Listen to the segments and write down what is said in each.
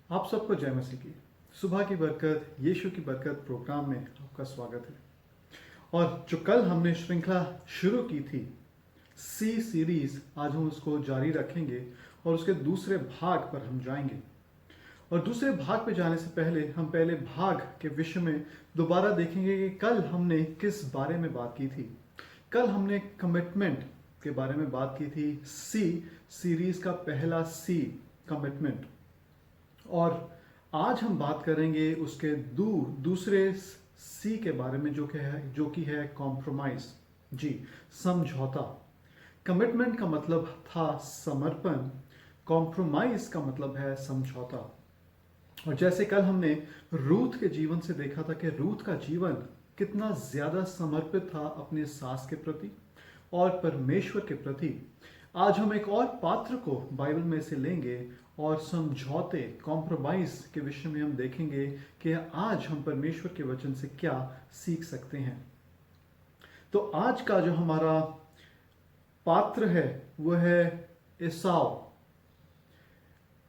आप सबको जय मसीह की सुबह की बरकत यीशु की बरकत प्रोग्राम में आपका स्वागत है। और जो कल हमने श्रृंखला शुरू की थी सी सीरीज, आज हम उसको जारी रखेंगे और उसके दूसरे भाग पर हम जाएंगे। और दूसरे भाग पे जाने से पहले हम पहले भाग के विषय में दोबारा देखेंगे कि कल हमने किस बारे में बात की थी। कल हमने कमिटमेंट के बारे में बात की थी। सी सीरीज का पहला सी, कमिटमेंट। और आज हम बात करेंगे उसके दूसरे सी के बारे में जो कि है कॉम्प्रोमाइज। जी, समझौता। कमिटमेंट का मतलब था समर्पण, कॉम्प्रोमाइज का मतलब है समझौता। और जैसे कल हमने रूथ के जीवन से देखा था कि रूथ का जीवन कितना ज्यादा समर्पित था अपने सास के प्रति और परमेश्वर के प्रति। आज हम एक और पात्र को बाइबल में से लेंगे और समझौते, कॉम्प्रोमाइज के विषय में हम देखेंगे कि आज हम परमेश्वर के वचन से क्या सीख सकते हैं। तो आज का जो हमारा पात्र है वह है एसाव,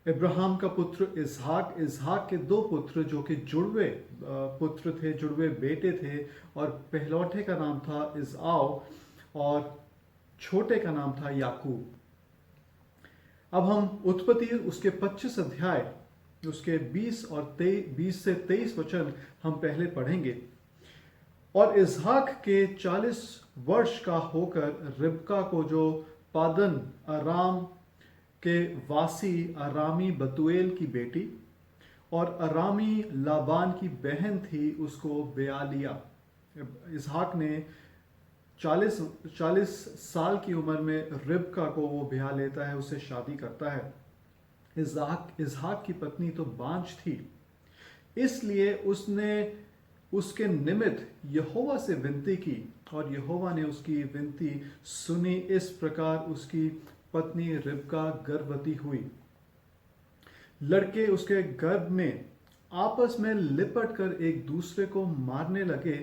इब्राहिम का पुत्र इसहाक। इसहाक के दो पुत्र जो कि जुड़वे पुत्र थे, जुड़वे बेटे थे। और पहलौठे का नाम था इसाव और छोटे का नाम था याकूब। अब हम उत्पत्ति उसके 25 अध्याय उसके 20 से 23 वचन हम पहले पढ़ेंगे। और इसहाक के 40 वर्ष का होकर रिबका को, जो पादन अराम के वासी अरामी बतुएल की बेटी और अरामी लाबान की बहन थी, उसको ब्याह लिया। इसहाक ने 40 साल की उम्र में रिबका को वो ब्याह लेता है, उससे शादी करता है। इसहाक की पत्नी तो बांझ थी, इसलिए उसने उसके निमित्त यहोवा से विनती की और यहोवा ने उसकी विनती सुनी। इस प्रकार उसकी पत्नी रिबका गर्भवती हुई। लड़के उसके गर्भ में आपस में लिपट कर एक दूसरे को मारने लगे।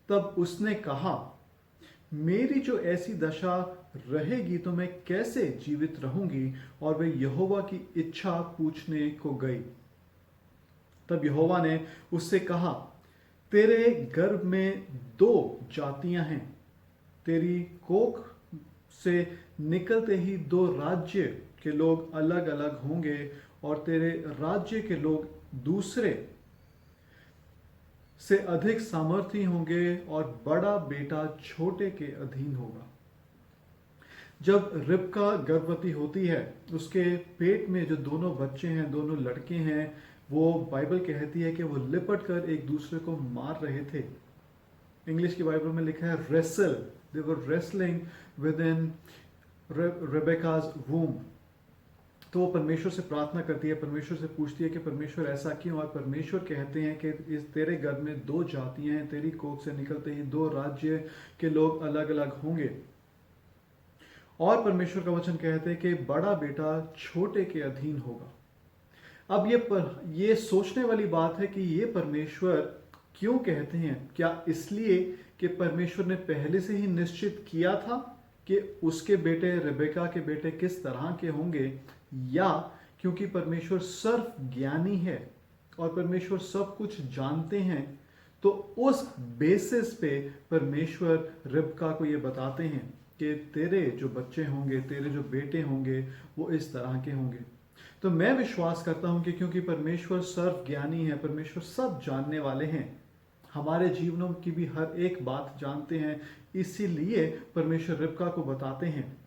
तब उसने कहा, मेरी जो ऐसी दशा रहेगी तो मैं कैसे जीवित रहूंगी? और वे यहोवा की इच्छा पूछने को गई। तब यहोवा ने उससे कहा, तेरे गर्भ में 2 जातियां हैं, तेरी कोख से निकलते ही 2 राज्य के लोग अलग अलग होंगे और तेरे राज्य के लोग दूसरे से अधिक सामर्थी होंगे और बड़ा बेटा छोटे के अधीन होगा। जब रिबका गर्भवती होती है, उसके पेट में जो दोनों बच्चे हैं, दोनों लड़के हैं, वो बाइबल कहती है कि वो लिपट कर एक दूसरे को मार रहे थे। इंग्लिश की बाइबल में लिखा है wrestle, they were wrestling within Rebekah's womb. तो वो परमेश्वर से प्रार्थना करती है, परमेश्वर से पूछती है कि परमेश्वर ऐसा क्यों? और परमेश्वर कहते हैं कि इस तेरे गर्भ में 2 जातियां हैं, तेरी कोख से निकलते ही 2 राज्य के लोग अलग अलग होंगे। और परमेश्वर का वचन कहते हैं कि बड़ा बेटा छोटे के अधीन होगा। अब ये सोचने वाली बात है कि ये परमेश्वर क्यों कहते हैं? क्या इसलिए कि परमेश्वर ने पहले से ही निश्चित किया था कि उसके बेटे, रेबेका के बेटे किस तरह के होंगे, या क्योंकि परमेश्वर सर्व ज्ञानी है और परमेश्वर सब कुछ जानते हैं? तो उस बेसिस पे परमेश्वर रिबका को ये बताते हैं कि तेरे जो बच्चे होंगे, तेरे जो बेटे होंगे, वो इस तरह के होंगे। तो मैं विश्वास करता हूं कि क्योंकि परमेश्वर सर्व ज्ञानी है, परमेश्वर सब जानने वाले हैं, हमारे जीवनों की भी हर एक बात जानते हैं, इसीलिए परमेश्वर रिबका को बताते हैं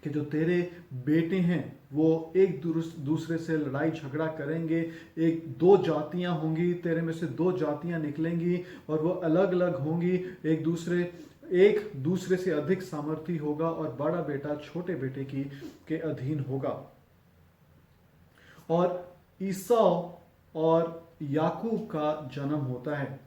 कि जो तेरे बेटे हैं वो एक दूसरे से लड़ाई झगड़ा करेंगे। 2 जातियां होंगी, तेरे में से 2 जातियां निकलेंगी और वो अलग अलग होंगी। एक दूसरे से अधिक सामर्थी होगा और बड़ा बेटा छोटे बेटे के अधीन होगा। और ईसाव और याकूब का जन्म होता है।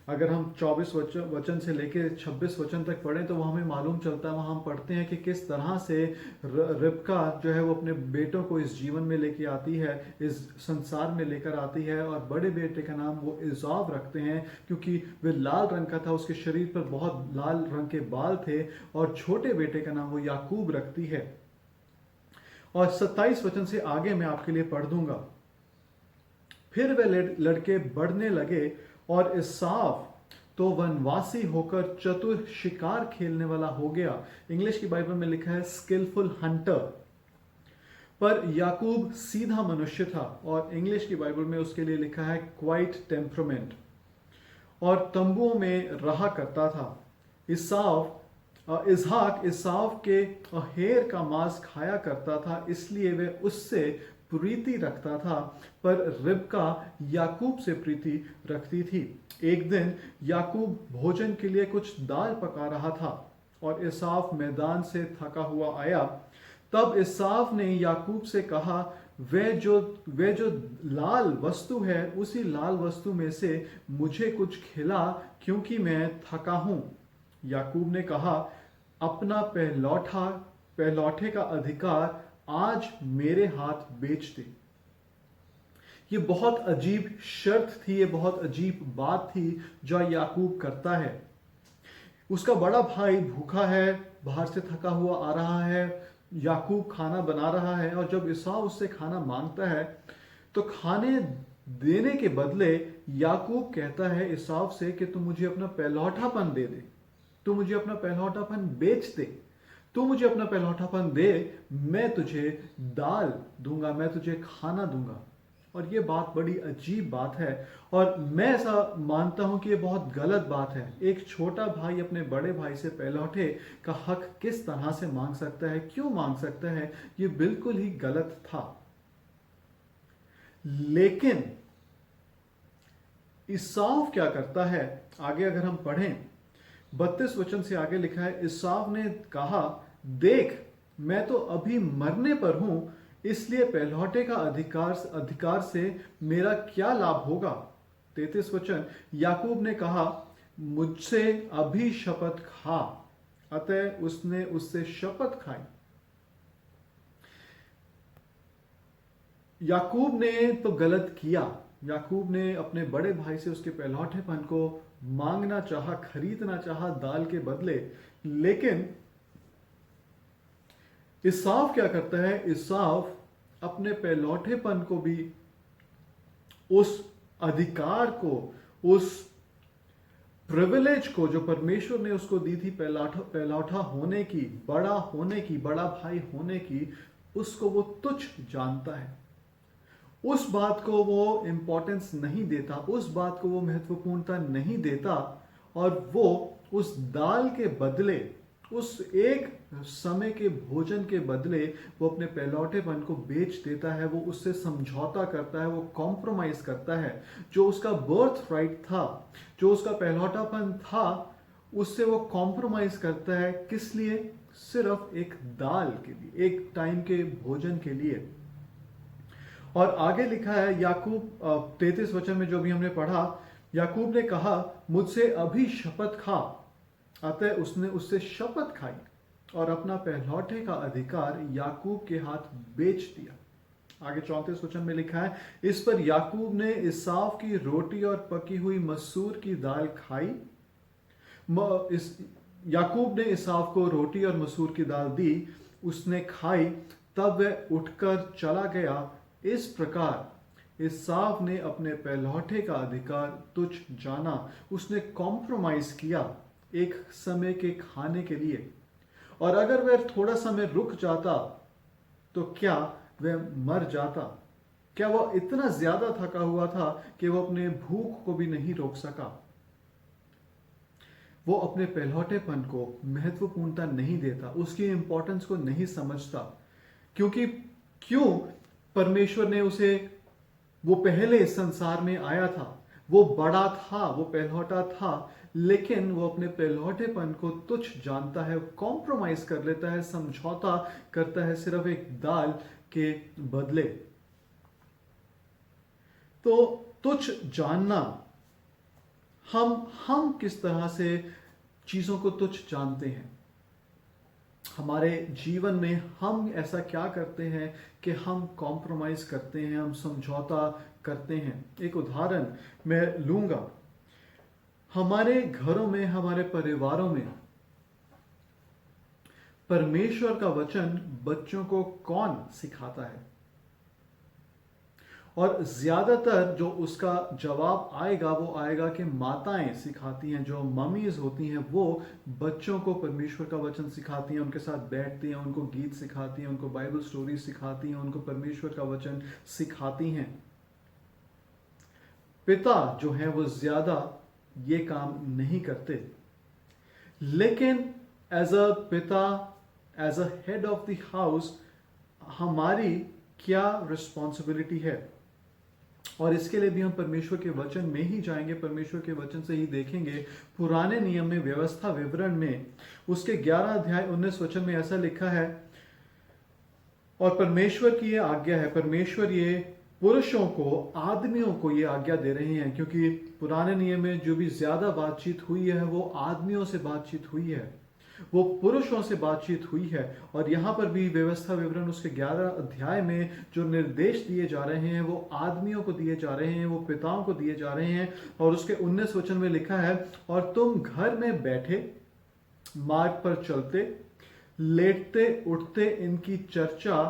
अगर हम 24 वचन से लेकर 26 वचन तक पढ़ें तो वह हमें मालूम चलता है, वहाँ हम पढ़ते हैं कि किस तरह से रिबका जो है वो अपने बेटों को इस जीवन में लेके आती है, इस संसार में लेकर आती है। और बड़े बेटे का नाम वो इसाव रखते हैं क्योंकि वे लाल रंग का था, उसके शरीर पर बहुत लाल रंग के बाल थे। और छोटे बेटे का नाम वो याकूब रखती है। और 27 वचन से आगे मैं आपके लिए पढ़ दूंगा। फिर वे लड़के बढ़ने लगे और इसाव तो वनवासी होकर चतुर शिकार खेलने वाला हो गया। इंग्लिश की बाइबल में लिखा है स्किलफुल हंटर। पर याकूब सीधा मनुष्य था और इंग्लिश की बाइबल में उसके लिए लिखा है क्वाइट टेम्परामेंट, और तंबुओं में रहा करता था। इसहाक इसाव के अहेर का मांस खाया करता था, इसलिए वह उससे प्रीति रखता था, पर रिबका याकूब से प्रीति रखती थी। एक दिन याकूब भोजन के लिए कुछ दाल पका रहा था और इसाव मैदान से थका हुआ आया। तब इसाव ने याकूब से कहा, वे जो लाल वस्तु है उसी लाल वस्तु में से मुझे कुछ खिला, क्योंकि मैं थका हूं। याकूब ने कहा, अपना पहलौठे का अधिकार आज मेरे हाथ बेच दे। ये बहुत अजीब शर्त थी, ये बहुत अजीब बात थी जो याकूब करता है। उसका बड़ा भाई भूखा है, बाहर से थका हुआ आ रहा है, याकूब खाना बना रहा है, और जब ईसाव उससे खाना मांगता है तो खाने देने के बदले याकूब कहता है ईसाव से कि तू मुझे अपना पहलौठापन दे दे, तू मुझे अपना पहलौठापन बेच दे, तू मुझे अपना पहलौठापन दे, मैं तुझे दाल दूंगा, मैं तुझे खाना दूंगा। और ये बात बड़ी अजीब बात है, और मैं ऐसा मानता हूं कि ये बहुत गलत बात है। एक छोटा भाई अपने बड़े भाई से पहलौठे का हक किस तरह से मांग सकता है, क्यों मांग सकता है? ये बिल्कुल ही गलत था। लेकिन ईसाव क्या करता है, आगे अगर हम पढ़ें 32 वचन से आगे लिखा है, ईसाव ने कहा, देख मैं तो अभी मरने पर हूं, इसलिए पहलौठे का अधिकार से मेरा क्या लाभ होगा। 33 वचन, याकूब ने कहा, मुझसे अभी शपथ खा। अतः उसने उससे शपथ खाई। याकूब ने तो गलत किया। याकूब ने अपने बड़े भाई से उसके पहलौठेपन को मांगना चाहा, खरीदना चाहा दाल के बदले। लेकिन ईसाव क्या करता है? ईसाव अपने पहलौठेपन को भी, उस अधिकार को, उस प्रिविलेज को जो परमेश्वर ने उसको दी थी पहलौठा होने की, बड़ा होने की, बड़ा भाई होने की, उसको वो तुच्छ जानता है। उस बात को वो इंपॉर्टेंस नहीं देता, उस बात को वो महत्वपूर्णता नहीं देता, और वो उस दाल के बदले, उस एक समय के भोजन के बदले वो अपने पहलौठेपन को बेच देता है। वो उससे समझौता करता है, वो कॉम्प्रोमाइज करता है। जो उसका बर्थ राइट था, जो उसका पहलौठापन था, उससे वो कॉम्प्रोमाइज करता है। किस लिए? सिर्फ एक दाल के लिए, एक टाइम के भोजन के लिए। और आगे लिखा है याकूब 33 वचन में जो भी हमने पढ़ा, याकूब ने कहा, मुझसे अभी शपथ खा। अतः उसने उससे शपथ खाई और अपना पहलौठे का अधिकार याकूब के हाथ बेच दिया। आगे 34 वचन में लिखा है, इस पर याकूब ने ईसाव की रोटी और पकी हुई मसूर की दाल खाई। याकूब ने ईसाव को रोटी और मसूर की दाल दी, उसने खाई, तब वह उठकर चला गया। इस प्रकार ईसाव ने अपने पहलौठे का अधिकार तुच्छ जाना। उसने कॉम्प्रोमाइज किया एक समय के खाने के लिए। और अगर वह थोड़ा समय रुक जाता तो क्या वह मर जाता? क्या वह इतना ज्यादा थका हुआ था कि वो अपने भूख को भी नहीं रोक सका? वो अपने पहलौठेपन को महत्वपूर्णता नहीं देता, उसकी इंपॉर्टेंस को नहीं समझता। क्यों परमेश्वर ने उसे, वो पहले संसार में आया था, वो बड़ा था, वो पहलौठा था, लेकिन वो अपने पहलौठेपन को तुच्छ जानता है, कॉम्प्रोमाइज कर लेता है, समझौता करता है सिर्फ एक दाल के बदले। तो तुच्छ जानना, हम किस तरह से चीजों को तुच्छ जानते हैं? हमारे जीवन में हम ऐसा क्या करते हैं कि हम कॉम्प्रोमाइज करते हैं, हम समझौता करते हैं? एक उदाहरण मैं लूंगा। हमारे घरों में, हमारे परिवारों में परमेश्वर का वचन बच्चों को कौन सिखाता है? और ज्यादातर जो उसका जवाब आएगा वो आएगा कि माताएं सिखाती हैं, जो मम्मीज होती हैं वो बच्चों को परमेश्वर का वचन सिखाती हैं, उनके साथ बैठती हैं, उनको गीत सिखाती हैं, उनको बाइबल स्टोरी सिखाती हैं, उनको परमेश्वर का वचन सिखाती हैं। पिता जो है वो ज्यादा ये काम नहीं करते। लेकिन एज अ पिता, as a head of the house, हमारी क्या रिस्पॉन्सिबिलिटी है, और इसके लिए भी हम परमेश्वर के वचन में ही जाएंगे, परमेश्वर के वचन से ही देखेंगे। पुराने नियम में व्यवस्था विवरण में उसके 11 अध्याय 19 वचन में ऐसा लिखा है, और परमेश्वर की ये आज्ञा है, परमेश्वर ये पुरुषों को, आदमियों को ये आज्ञा दे रहे हैं, क्योंकि पुराने नियम में जो भी ज्यादा बातचीत हुई है वो आदमियों से बातचीत हुई है, वो पुरुषों से बातचीत हुई है। और यहां पर भी व्यवस्था विवरण उसके 11 अध्याय में जो निर्देश दिए जा रहे हैं वो आदमियों को दिए जा रहे हैं, वो पिताओं को दिए जा रहे हैं। और उसके 19 वचन में लिखा है, और तुम घर में बैठे, मार्ग पर चलते, लेटते उठते इनकी चर्चा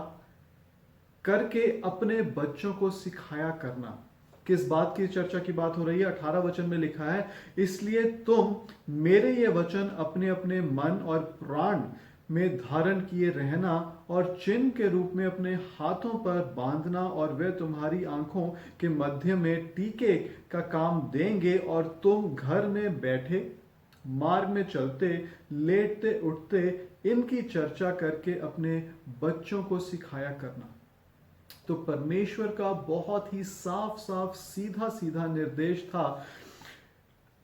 करके अपने बच्चों को सिखाया करना। किस बात की चर्चा की बात हो रही है? 18 वचन में लिखा है, इसलिए तुम मेरे ये वचन अपने अपने मन और प्राण में धारण किए रहना, और चिन्ह के रूप में अपने हाथों पर बांधना, और वे तुम्हारी आंखों के मध्य में टीके का काम देंगे, और तुम घर में बैठे, मार्ग में चलते, लेटते उठते इनकी चर्चा करके अपने बच्चों को सिखाया करना। तो परमेश्वर का बहुत ही साफ साफ सीधा सीधा निर्देश था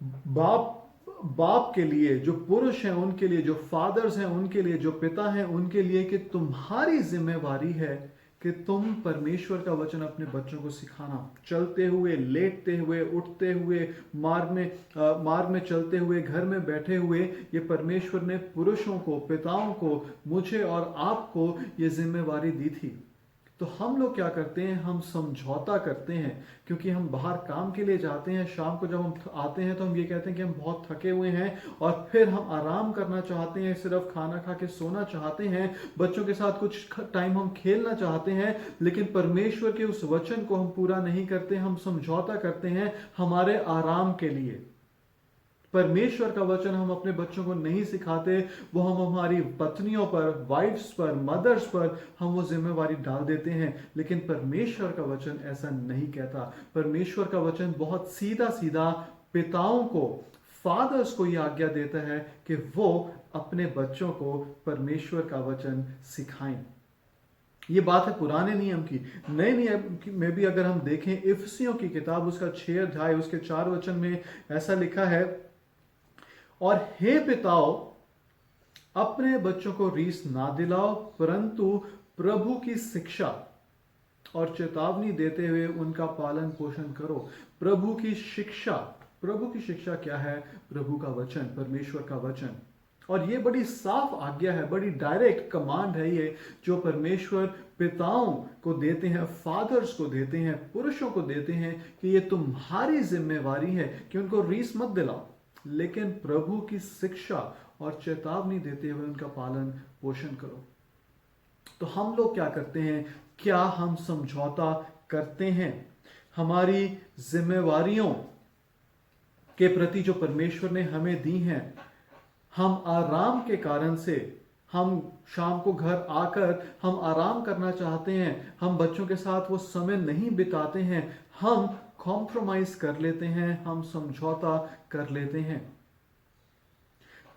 बाप के लिए, जो पुरुष हैं उनके लिए, जो फादर्स हैं उनके लिए, जो पिता हैं उनके लिए, कि तुम्हारी जिम्मेवारी है कि तुम परमेश्वर का वचन अपने बच्चों को सिखाना। चलते हुए, लेटते हुए, उठते हुए, मार्ग में चलते हुए, घर में बैठे हुए, ये परमेश्वर ने पुरुषों को, पिताओं को, मुझे और आपको ये जिम्मेवारी दी थी। तो हम लोग क्या करते हैं? हम समझौता करते हैं, क्योंकि हम बाहर काम के लिए जाते हैं, शाम को जब हम आते हैं तो हम ये कहते हैं कि हम बहुत थके हुए हैं, और फिर हम आराम करना चाहते हैं, सिर्फ खाना खा के सोना चाहते हैं, बच्चों के साथ कुछ टाइम हम खेलना चाहते हैं, लेकिन परमेश्वर के उस वचन को हम पूरा नहीं करते। हम समझौता करते हैं हमारे आराम के लिए। परमेश्वर का वचन हम अपने बच्चों को नहीं सिखाते, वो हम हमारी पत्नियों पर, वाइफ्स पर, मदर्स पर हम वो जिम्मेवारी डाल देते हैं। लेकिन परमेश्वर का वचन ऐसा नहीं कहता। परमेश्वर का वचन बहुत सीधा सीधा पिताओं को, फादर्स को यह आज्ञा देता है कि वो अपने बच्चों को परमेश्वर का वचन सिखाएं। ये बात है पुराने नियम की। नए नियम में भी अगर हम देखें, इफिसियों की किताब उसका 6 अध्याय उसके 4 वचन में ऐसा लिखा है, और हे पिताओं, अपने बच्चों को रीस ना दिलाओ, परंतु प्रभु की शिक्षा और चेतावनी देते हुए उनका पालन पोषण करो। प्रभु की शिक्षा क्या है? प्रभु का वचन, परमेश्वर का वचन। और ये बड़ी साफ आज्ञा है, बड़ी डायरेक्ट कमांड है ये, जो परमेश्वर पिताओं को देते हैं, फादर्स को देते हैं, पुरुषों को देते हैं, कि ये तुम्हारी जिम्मेवारी है कि उनको रीस मत दिलाओ, लेकिन प्रभु की शिक्षा और चेतावनी देते हुए उनका पालन पोषण करो। तो हम लोग क्या करते हैं? क्या हम समझौता करते हैं हमारी जिम्मेवारियों के प्रति जो परमेश्वर ने हमें दी हैं? हम आराम के कारण से, हम शाम को घर आकर हम आराम करना चाहते हैं, हम बच्चों के साथ वो समय नहीं बिताते हैं, हम कॉम्प्रोमाइज कर लेते हैं, हम समझौता कर लेते हैं।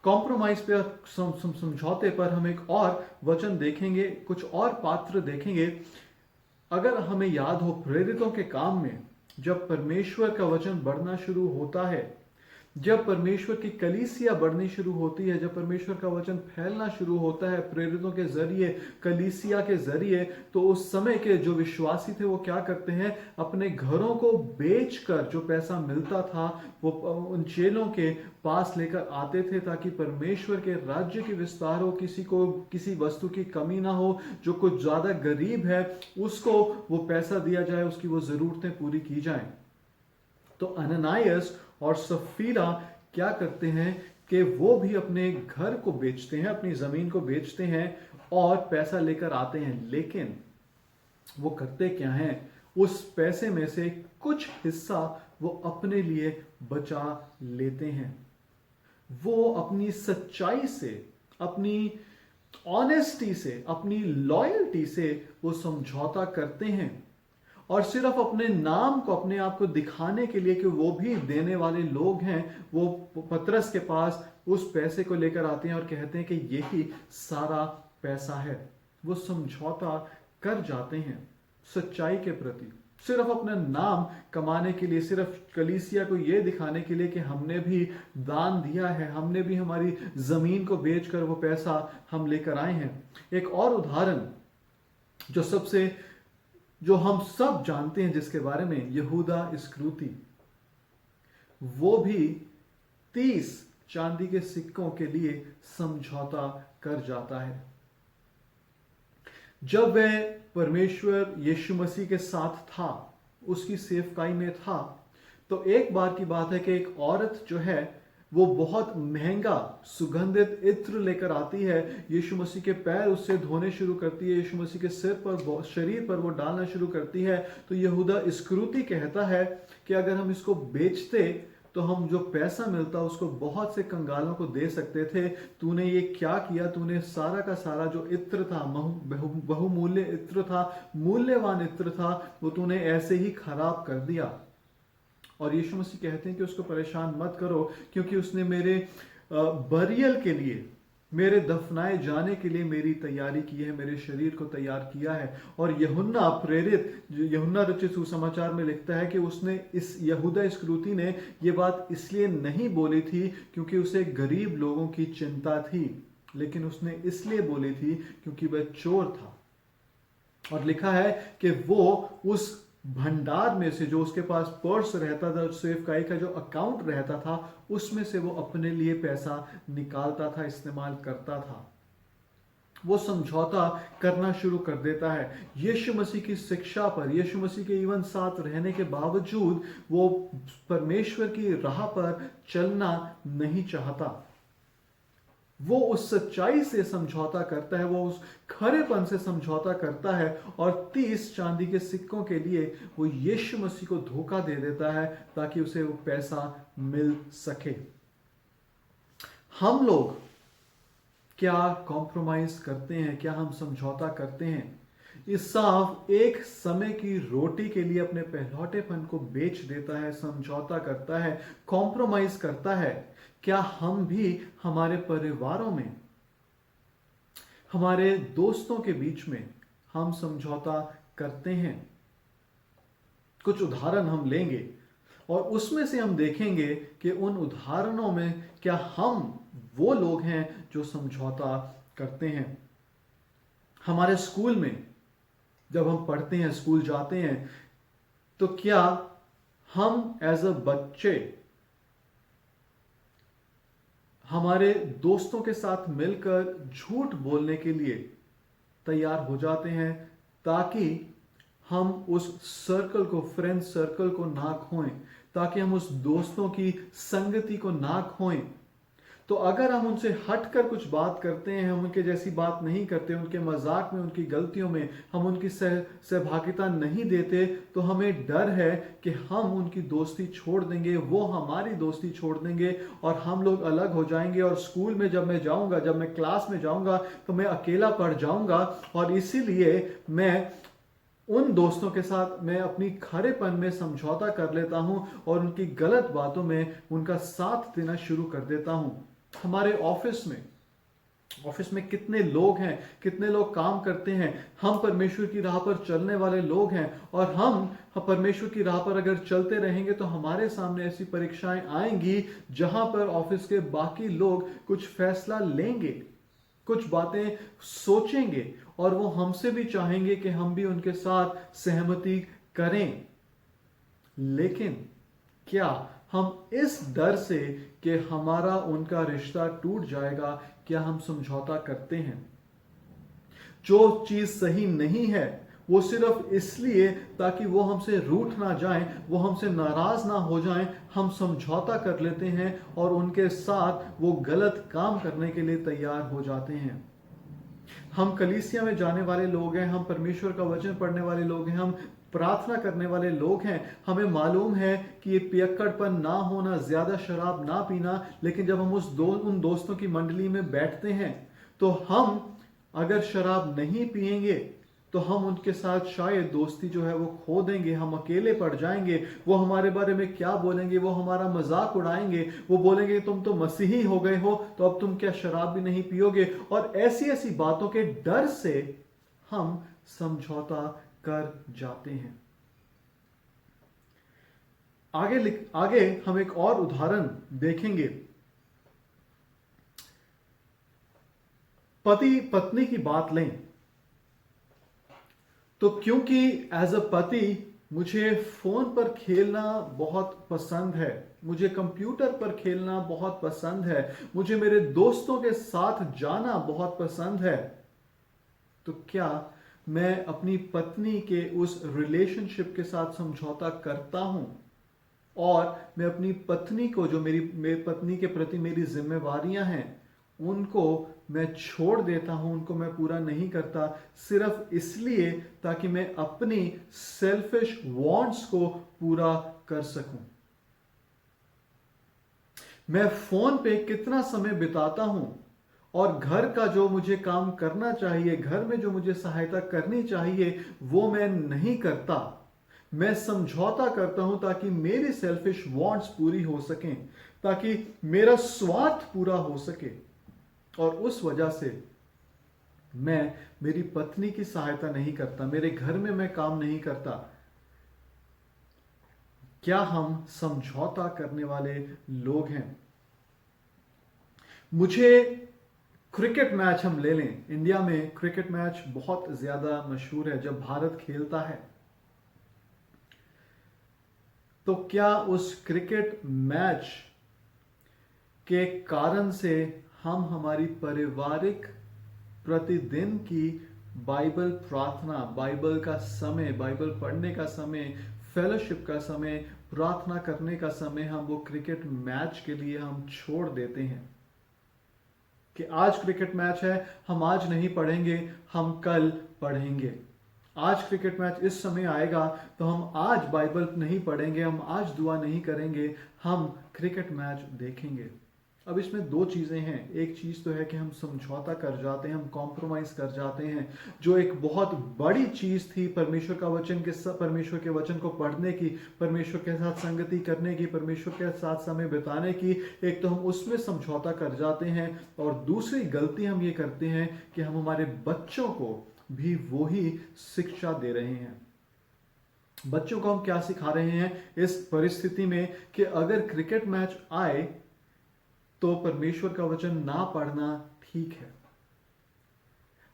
कॉम्प्रोमाइज पे, समझौते पर हम एक और वचन देखेंगे, कुछ और पात्र देखेंगे। अगर हमें याद हो, प्रेरितों के काम में जब परमेश्वर का वचन बढ़ना शुरू होता है, जब परमेश्वर की कलीसिया बढ़नी शुरू होती है, जब परमेश्वर का वचन फैलना शुरू होता है प्रेरितों के जरिए, कलीसिया के जरिए, तो उस समय के जो विश्वासी थे वो क्या करते हैं? अपने घरों को बेचकर जो पैसा मिलता था वो उन चेलों के पास लेकर आते थे, ताकि परमेश्वर के राज्य की विस्तार हो, किसी को किसी वस्तु की कमी ना हो, जो कुछ ज्यादा गरीब है उसको वो पैसा दिया जाए, उसकी वो जरूरतें पूरी की जाएं। तो अननायस और सफीरा क्या करते हैं कि वो भी अपने घर को बेचते हैं, अपनी जमीन को बेचते हैं और पैसा लेकर आते हैं। लेकिन वो करते क्या हैं? उस पैसे में से कुछ हिस्सा वो अपने लिए बचा लेते हैं। वो अपनी सच्चाई से, अपनी ऑनेस्टी से, अपनी लॉयल्टी से वो समझौता करते हैं, और सिर्फ अपने नाम को, अपने आप को दिखाने के लिए कि वो भी देने वाले लोग हैं, वो पतरस के पास उस पैसे को लेकर आते हैं और कहते हैं कि यही सारा पैसा है। वो समझौता कर जाते हैं सच्चाई के प्रति, सिर्फ अपना नाम कमाने के लिए, सिर्फ कलीसिया को यह दिखाने के लिए कि हमने भी दान दिया है, हमने भी हमारी जमीन को बेचकर वो पैसा हम लेकर आए हैं। एक और उदाहरण जो हम सब जानते हैं, जिसके बारे में, यहूदा इस्करियोती, वो भी 30 चांदी के सिक्कों के लिए समझौता कर जाता है। जब वह परमेश्वर यीशु मसीह के साथ था, उसकी सेवकाई में था, तो एक बार की बात है कि एक औरत जो है वो बहुत महंगा सुगंधित इत्र लेकर आती है, यीशु मसीह के पैर उससे धोने शुरू करती है, यीशु मसीह के सिर पर, शरीर पर वो डालना शुरू करती है। तो यहूदा इस्करियोती कहता है कि अगर हम इसको बेचते तो हम जो पैसा मिलता उसको बहुत से कंगालों को दे सकते थे। तूने ये क्या किया? तूने सारा का सारा जो इत्र था, बहुमूल्य इत्र था, मूल्यवान इत्र था, वो तूने ऐसे ही खराब कर दिया। और यीशु मसीह कहते हैं कि उसको परेशान मत करो, क्योंकि उसने मेरे बरियल के लिए, मेरे दफनाए जाने के लिए मेरी तैयारी की है, मेरे शरीर को तैयार किया है। और यूहन्ना रचित सुसमाचार में लिखता है कि उसने, इस यहूदा इस्करियोती ने ये बात इसलिए नहीं बोली थी क्योंकि उसे गरीब लोगों की चिंता थी, लेकिन उसने इसलिए बोली थी क्योंकि वह चोर था। और लिखा है कि वो उस भंडार में से, जो उसके पास पर्स रहता था, सेवकाई का जो अकाउंट रहता था, उसमें से वो अपने लिए पैसा निकालता था, इस्तेमाल करता था। वो समझौता करना शुरू कर देता है। यीशु मसीह की शिक्षा पर, यीशु मसीह के जीवन साथ रहने के बावजूद वो परमेश्वर की राह पर चलना नहीं चाहता। वो उस सच्चाई से समझौता करता है, वो उस खरेपन से समझौता करता है, और 30 चांदी के सिक्कों के लिए वो यीशु मसीह को धोखा दे देता है ताकि उसे वो पैसा मिल सके। हम लोग क्या कॉम्प्रोमाइज करते हैं? क्या हम समझौता करते हैं? इसाव एक समय की रोटी के लिए अपने पहलौठेपन को बेच देता है, समझौता करता है, कॉम्प्रोमाइज करता है। क्या हम भी हमारे परिवारों में, हमारे दोस्तों के बीच में हम समझौता करते हैं? कुछ उदाहरण हम लेंगे और उसमें से हम देखेंगे कि उन उदाहरणों में क्या हम वो लोग हैं जो समझौता करते हैं। हमारे स्कूल में जब हम पढ़ते हैं, स्कूल जाते हैं, तो क्या हम एज अ बच्चे हमारे दोस्तों के साथ मिलकर झूठ बोलने के लिए तैयार हो जाते हैं ताकि हम उस सर्कल को, फ्रेंड सर्कल को ना खोएं, ताकि हम उस दोस्तों की संगति को ना खोएं? तो अगर हम उनसे हटकर कुछ बात करते हैं, हम उनके जैसी बात नहीं करते, उनके मजाक में, उनकी गलतियों में हम उनकी सहभागिता नहीं देते, तो हमें डर है कि हम उनकी दोस्ती छोड़ देंगे, वो हमारी दोस्ती छोड़ देंगे और हम लोग अलग हो जाएंगे। और स्कूल में जब मैं जाऊंगा, जब मैं क्लास में जाऊंगा, तो मैं अकेला पड़ जाऊंगा, और इसीलिए मैं उन दोस्तों के साथ मैं अपनी खरेपन में समझौता कर लेता हूं और उनकी गलत बातों में उनका साथ देना शुरू कर देता हूं। हमारे ऑफिस में कितने लोग हैं, कितने लोग काम करते हैं। हम परमेश्वर की राह पर चलने वाले लोग हैं, और हम परमेश्वर की राह पर अगर चलते रहेंगे तो हमारे सामने ऐसी परीक्षाएं आएंगी जहां पर ऑफिस के बाकी लोग कुछ फैसला लेंगे, कुछ बातें सोचेंगे, और वो हमसे भी चाहेंगे कि हम भी उनके साथ सहमति करें। लेकिन क्या हम इस डर से कि हमारा उनका रिश्ता टूट जाएगा, क्या हम समझौता करते हैं? जो चीज सही नहीं है वो सिर्फ इसलिए ताकि वो हमसे रूठ ना जाएं, वो हमसे नाराज ना हो जाएं, हम समझौता कर लेते हैं और उनके साथ वो गलत काम करने के लिए तैयार हो जाते हैं। हम कलीसिया में जाने वाले लोग हैं, हम परमेश्वर का वचन पढ़ने वाले लोग हैं, हम प्रार्थना करने वाले लोग हैं, हमें मालूम है कि ये पियक्कड़पन ना होना, ज्यादा शराब ना पीना, लेकिन जब हम उन दोस्तों की मंडली में बैठते हैं तो हम अगर शराब नहीं पिएंगे तो हम उनके साथ शायद दोस्ती जो है वो खो देंगे, हम अकेले पड़ जाएंगे। वो हमारे बारे में क्या बोलेंगे, वो हमारा मजाक उड़ाएंगे, वो बोलेंगे तुम तो मसीही हो गए हो तो अब तुम क्या शराब भी नहीं पियोगे, और ऐसी ऐसी बातों के डर से हम समझौता कर जाते हैं। आगे हम एक और उदाहरण देखेंगे। पति पत्नी की बात लें तो क्योंकि एज अ पति मुझे फोन पर खेलना बहुत पसंद है, मुझे कंप्यूटर पर खेलना बहुत पसंद है, मुझे मेरे दोस्तों के साथ जाना बहुत पसंद है, तो क्या मैं अपनी पत्नी के उस रिलेशनशिप के साथ समझौता करता हूं और मैं अपनी पत्नी को, जो मेरी पत्नी के प्रति मेरी जिम्मेवारियां हैं, उनको मैं छोड़ देता हूं, उनको मैं पूरा नहीं करता सिर्फ इसलिए ताकि मैं अपनी सेल्फिश वांट्स को पूरा कर सकूं। मैं फोन पे कितना समय बिताता हूं और घर का जो मुझे काम करना चाहिए, घर में जो मुझे सहायता करनी चाहिए, वो मैं नहीं करता। मैं समझौता करता हूं ताकि मेरी सेल्फिश वांट्स पूरी हो सकें, ताकि मेरा स्वार्थ पूरा हो सके, और उस वजह से मैं मेरी पत्नी की सहायता नहीं करता, मेरे घर में मैं काम नहीं करता। क्या हम समझौता करने वाले लोग हैं? मुझे क्रिकेट मैच हम ले लें, इंडिया में क्रिकेट मैच बहुत ज्यादा मशहूर है। जब भारत खेलता है तो क्या उस क्रिकेट मैच के कारण से हम हमारी पारिवारिक प्रतिदिन की बाइबल प्रार्थना, बाइबल का समय, बाइबल पढ़ने का समय, फेलोशिप का समय, प्रार्थना करने का समय, हम वो क्रिकेट मैच के लिए हम छोड़ देते हैं कि आज क्रिकेट मैच है, हम आज नहीं पढ़ेंगे, हम कल पढ़ेंगे। आज क्रिकेट मैच इस समय आएगा तो हम आज बाइबल नहीं पढ़ेंगे, हम आज दुआ नहीं करेंगे, हम क्रिकेट मैच देखेंगे। अब इसमें दो चीजें हैं। एक चीज तो है कि हम समझौता कर जाते हैं, हम कॉम्प्रोमाइज कर जाते हैं, जो एक बहुत बड़ी चीज थी परमेश्वर के वचन को पढ़ने की, परमेश्वर के साथ संगति करने की, परमेश्वर के साथ समय बिताने की। एक तो हम उसमें समझौता कर जाते हैं, और दूसरी गलती हम ये करते हैं कि हम हमारे बच्चों को भी वही शिक्षा दे रहे हैं। बच्चों को हम क्या सिखा रहे हैं इस परिस्थिति में कि अगर क्रिकेट मैच आए तो परमेश्वर का वचन ना पढ़ना ठीक है।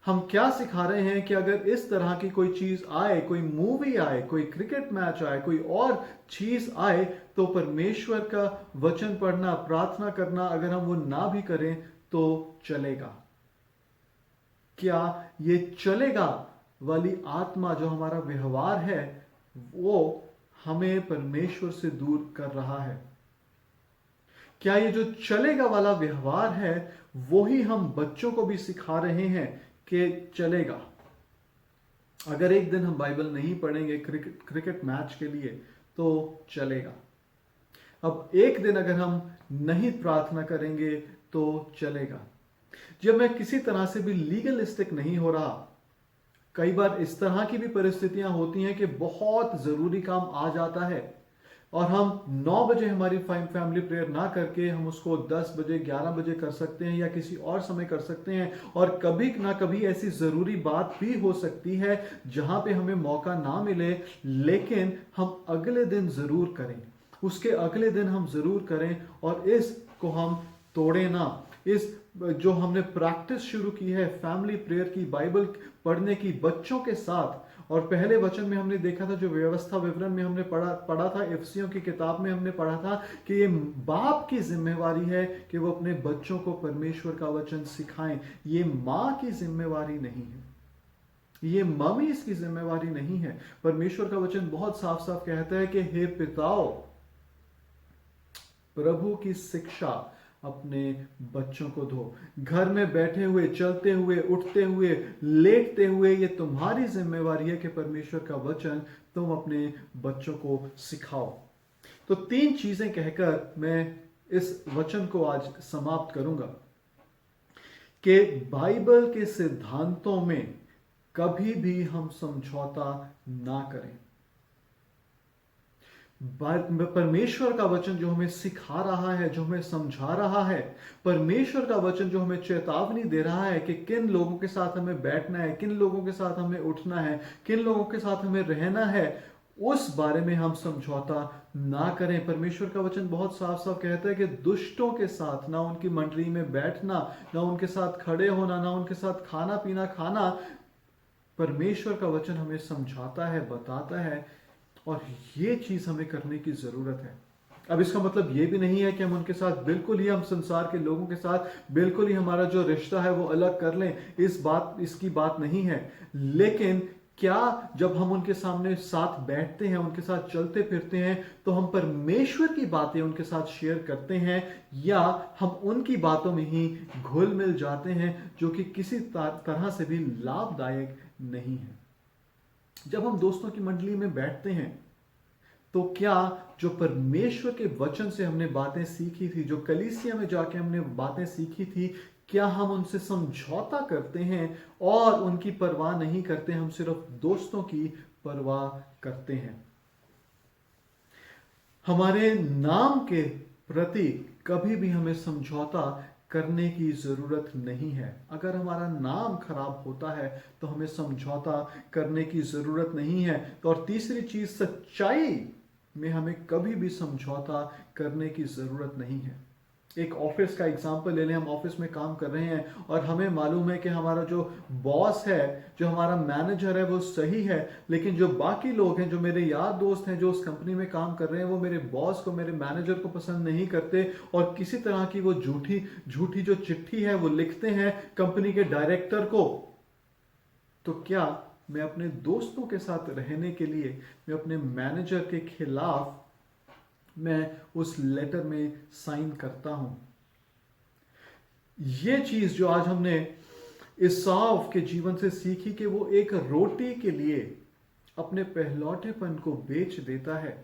हम क्या सिखा रहे हैं कि अगर इस तरह की कोई चीज आए, कोई मूवी आए, कोई क्रिकेट मैच आए, कोई और चीज आए, तो परमेश्वर का वचन पढ़ना, प्रार्थना करना अगर हम वो ना भी करें तो चलेगा। क्या ये चलेगा वाली आत्मा, जो हमारा व्यवहार है, वो हमें परमेश्वर से दूर कर रहा है? क्या ये जो चलेगा वाला व्यवहार है वो ही हम बच्चों को भी सिखा रहे हैं कि चलेगा? अगर एक दिन हम बाइबल नहीं पढ़ेंगे क्रिकेट मैच के लिए तो चलेगा। अब एक दिन अगर हम नहीं प्रार्थना करेंगे तो चलेगा। जब मैं किसी तरह से भी लीगलिस्टिक नहीं हो रहा, कई बार इस तरह की भी परिस्थितियां होती हैं कि बहुत जरूरी काम आ जाता है और हम 9 बजे हमारी फैमिली प्रेयर ना करके हम उसको 10 बजे 11 बजे कर सकते हैं या किसी और समय कर सकते हैं। और कभी ना कभी ऐसी जरूरी बात भी हो सकती है जहां पे हमें मौका ना मिले, लेकिन हम अगले दिन जरूर करें, उसके अगले दिन हम जरूर करें और इसको हम तोड़े ना। इस जो हमने प्रैक्टिस शुरू की है फैमिली प्रेयर की, बाइबल पढ़ने की बच्चों के साथ, और पहले वचन में हमने देखा था, जो व्यवस्था विवरण में हमने पढ़ा था, इफिसियों की किताब में हमने पढ़ा था कि ये बाप की जिम्मेवारी है कि वो अपने बच्चों को परमेश्वर का वचन सिखाएं। ये माँ की जिम्मेवारी नहीं है, ये मम्मी इसकी जिम्मेवारी नहीं है। परमेश्वर का वचन बहुत साफ साफ कहता है कि हे पिताओं, प्रभु की शिक्षा अपने बच्चों को धो। घर में बैठे हुए, चलते हुए, उठते हुए, लेटते हुए ये तुम्हारी जिम्मेवारी है कि परमेश्वर का वचन तुम अपने बच्चों को सिखाओ। तो 3 चीजें कहकर मैं इस वचन को आज समाप्त करूंगा कि बाइबल के सिद्धांतों में कभी भी हम समझौता ना करें। परमेश्वर का वचन जो हमें सिखा रहा है, जो हमें समझा रहा है, परमेश्वर का वचन जो हमें चेतावनी दे रहा है कि किन लोगों के साथ हमें बैठना है, किन लोगों के साथ हमें उठना है, किन लोगों के साथ हमें रहना है, उस बारे में हम समझौता ना करें। परमेश्वर का वचन बहुत साफ साफ कहता है कि दुष्टों के साथ ना उनकी मंडली में बैठना, ना उनके साथ खड़े होना, ना उनके साथ खाना पीना खाना। परमेश्वर का वचन हमें समझाता है, बताता है, और ये चीज हमें करने की जरूरत है। अब इसका मतलब ये भी नहीं है कि हम उनके साथ बिल्कुल ही, हम संसार के लोगों के साथ बिल्कुल ही हमारा जो रिश्ता है वो अलग कर लें, इसकी बात नहीं है। लेकिन क्या जब हम उनके सामने साथ बैठते हैं, उनके साथ चलते फिरते हैं, तो हम परमेश्वर की बातें उनके साथ शेयर करते हैं, या हम उनकी बातों में ही घुल मिल जाते हैं जो कि किसी तरह से भी लाभदायक नहीं है। जब हम दोस्तों की मंडली में बैठते हैं तो क्या जो परमेश्वर के वचन से हमने बातें सीखी थी, जो कलीसिया में जाके हमने बातें सीखी थी, क्या हम उनसे समझौता करते हैं और उनकी परवाह नहीं करते, हम सिर्फ दोस्तों की परवाह करते हैं? हमारे नाम के प्रति कभी भी हमें समझौता करने की जरूरत नहीं है। अगर हमारा नाम खराब होता है तो हमें समझौता करने की जरूरत नहीं है। तो और तीसरी चीज, सच्चाई में हमें कभी भी समझौता करने की जरूरत नहीं है। एक ऑफिस का एग्जांपल ले लें। हम ऑफिस में काम कर रहे हैं और हमें मालूम है कि हमारा जो बॉस है, जो हमारा मैनेजर है, वो सही है, लेकिन जो बाकी लोग हैं, जो मेरे यार दोस्त हैं, जो उस कंपनी में काम कर रहे हैं, वो मेरे बॉस को, मेरे मैनेजर को पसंद नहीं करते और किसी तरह की वो झूठी झूठी जो चिट्ठी है वो लिखते हैं कंपनी के डायरेक्टर को। तो क्या मैं अपने दोस्तों के साथ रहने के लिए मैं अपने मैनेजर के खिलाफ मैं उस लेटर में साइन करता हूं? ये चीज जो आज हमने ईसाव के जीवन से सीखी कि वो एक रोटी के लिए अपने पहलौठेपन को बेच देता है।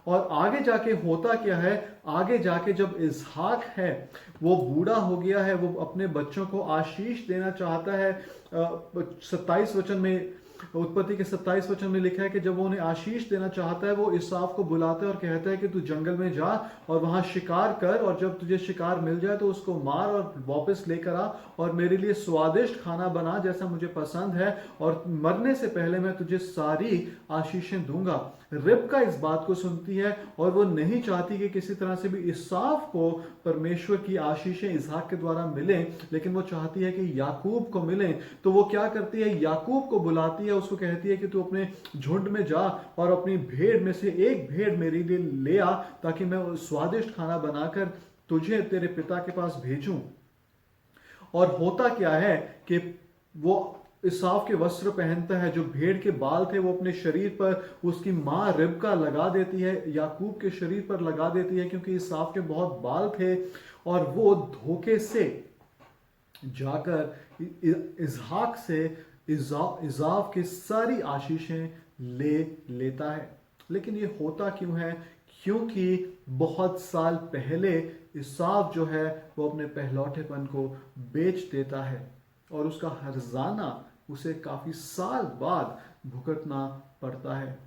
और आगे जाके होता क्या है, आगे जाके जब इसहाक है वो बूढ़ा हो गया है, वो अपने बच्चों को आशीष देना चाहता है। 27 वचन में, उत्पत्ति के 27 वचन में लिखा है कि जब वो उन्हें आशीष देना चाहता है, वो ईसाव को बुलाता है और कहता है कि तू जंगल में जा और वहां शिकार कर, और जब तुझे शिकार मिल जाए तो उसको मार और वापस लेकर आ और मेरे लिए स्वादिष्ट खाना बना जैसा मुझे पसंद है, और मरने से पहले मैं तुझे सारी आशीषें दूंगा। रिबका इस बात को सुनती है और वो नहीं चाहती कि किसी तरह से भी ईसाव को परमेश्वर की आशीषें इसहाक के द्वारा मिलें, लेकिन वो चाहती है कि याकूब को मिलें। तो वो क्या करती है, याकूब को बुलाती है, उसको कहती है कि तू अपने झुंड में जा और अपनी भेड़ में से एक भेड़ मेरे लिए ले आ, ताकि मैं स्वादिष्ट खाना बनाकर तुझे तेरे पिता के पास भेजूं। और होता क्या है कि वो ईसाव के वस्त्र पहनता है, जो भेड़ के बाल थे वो अपने शरीर पर उसकी माँ रिबका लगा देती है, याकूब के शरीर पर लगा देती है, क्योंकि ईसाव के बहुत बाल थे, और वो धोखे से जाकर इसहाक से इजाव की सारी आशीषें ले लेता है। लेकिन ये होता क्यों है? क्योंकि बहुत साल पहले इसाव जो है वो अपने पहलौठेपन को बेच देता है और उसका हर्जाना उसे काफी साल बाद भुगतना पड़ता है।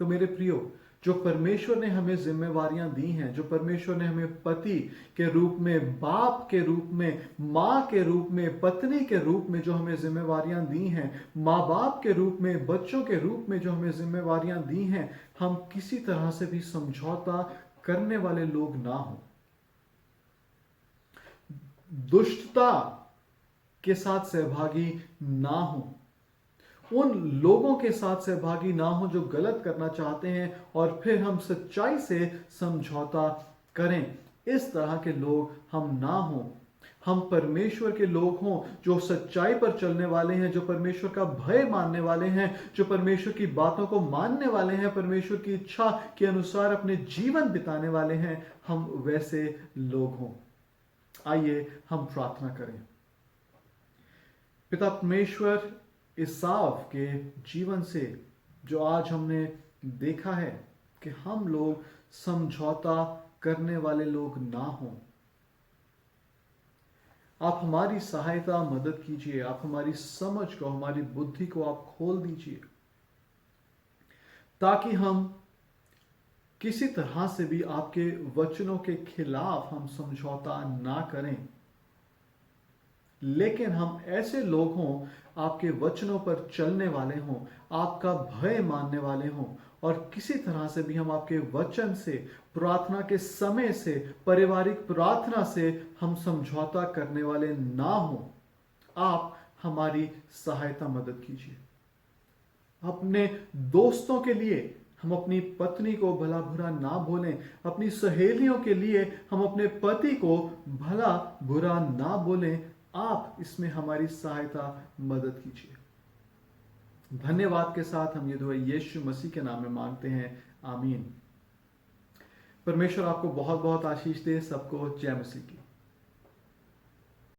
तो मेरे प्रियो, जो परमेश्वर ने हमें जिम्मेवारियां दी हैं, जो परमेश्वर ने हमें पति के रूप में, बाप के रूप में, माँ के रूप में, पत्नी के रूप में जो हमें जिम्मेवारियां दी हैं, माँ बाप के रूप में, बच्चों के रूप में जो हमें जिम्मेवारियां दी हैं, हम किसी तरह से भी समझौता करने वाले लोग ना हो। दुष्टता के साथ सहभागी ना हो, उन लोगों के साथ सहभागी ना हो जो गलत करना चाहते हैं और फिर हम सच्चाई से समझौता करें। इस तरह के लोग हम ना हों। हम परमेश्वर के लोग हों जो सच्चाई पर चलने वाले हैं, जो परमेश्वर का भय मानने वाले हैं, जो परमेश्वर की बातों को मानने वाले हैं, परमेश्वर की इच्छा के अनुसार अपने जीवन बिताने वाले हैं। हम वैसे लोग हों। आइए हम प्रार्थना करें। पिता परमेश्वर, ईसाव के जीवन से जो आज हमने देखा है कि हम लोग समझौता करने वाले लोग ना हों, आप हमारी सहायता मदद कीजिए। आप हमारी समझ को, हमारी बुद्धि को आप खोल दीजिए, ताकि हम किसी तरह से भी आपके वचनों के खिलाफ हम समझौता ना करें, लेकिन हम ऐसे लोग हों, आपके वचनों पर चलने वाले हों, आपका भय मानने वाले हों, और किसी तरह से भी हम आपके वचन से, प्रार्थना के समय से, पारिवारिक प्रार्थना से हम समझौता करने वाले ना हों। आप हमारी सहायता मदद कीजिए। अपने दोस्तों के लिए हम अपनी पत्नी को भला बुरा ना बोलें, अपनी सहेलियों के लिए हम अपने पति को भला बुरा ना बोलें। आप इसमें हमारी सहायता मदद कीजिए। धन्यवाद के साथ हम ये दुआ यीशु मसीह के नाम में मांगते हैं, आमीन। परमेश्वर आपको बहुत बहुत आशीष दे। सबको जय मसीह की।